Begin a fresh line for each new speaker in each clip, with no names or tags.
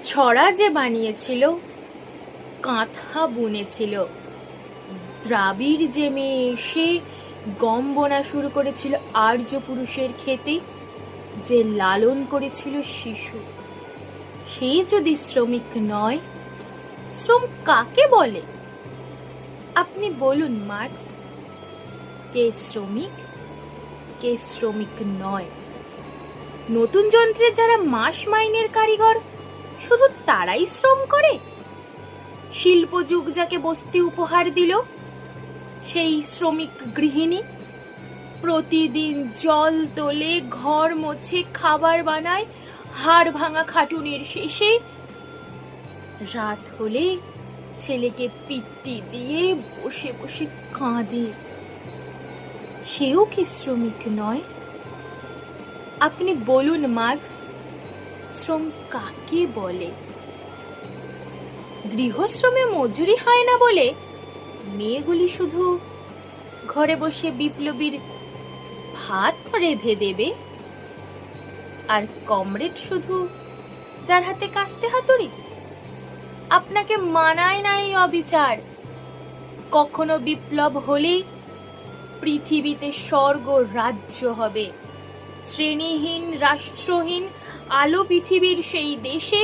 ছড়া যে বানিয়েছিল, কাঁথা বুনেছিল, দ্রাবিড় যে মেয়ে এসে গম বোনা শুরু করেছিল আর্য পুরুষের খেতে, যে লালন করেছিল শিশু, সে যদি শ্রমিক নয়, শ্রম কাকে বলে? আপনি বলুন মার্কস, কে শ্রমিক, কে শ্রমিক নয়? নতুন যন্ত্রের যারা মাস মাইনের কারিগর, শুধু তারাই শ্রম করে? শিল্প যুগ যাকে বস্তি উপহার দিল, সেই শ্রমিক গৃহিণী প্রতিদিন জল তোলে, ঘর মোছে, খাবার বানায়, হাড় ভাঙা খাটুনির শেষে রাত হলে ছেলেকে পিট্টি দিয়ে বসে বসে কাঁদে, সেও কি শ্রমিক নয়? আপনি বলুন মার্কস, শ্রম কাকে বলে? গৃহশ্রমে মজুরি হয় না বলে মেয়েগুলি শুধু ঘরে বসে বিপ্লবীর ভাত রেঁধে দেবে, আর কমরেড শুধু যার হাতে কাস্তে হাতুড়ি? আপনাকে মানায় না এই অবিচার। কখনো বিপ্লব হলেই পৃথিবীতে স্বর্গ রাজ্য হবে। শ্রেণীহীন, রাষ্ট্রহীন আলো পৃথিবীর সেই দেশে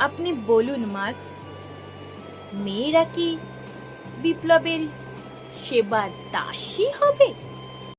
আপনি বলুন মার্কস, মেয়েরা কি বিপ্লবের সেবার দাসী হবে?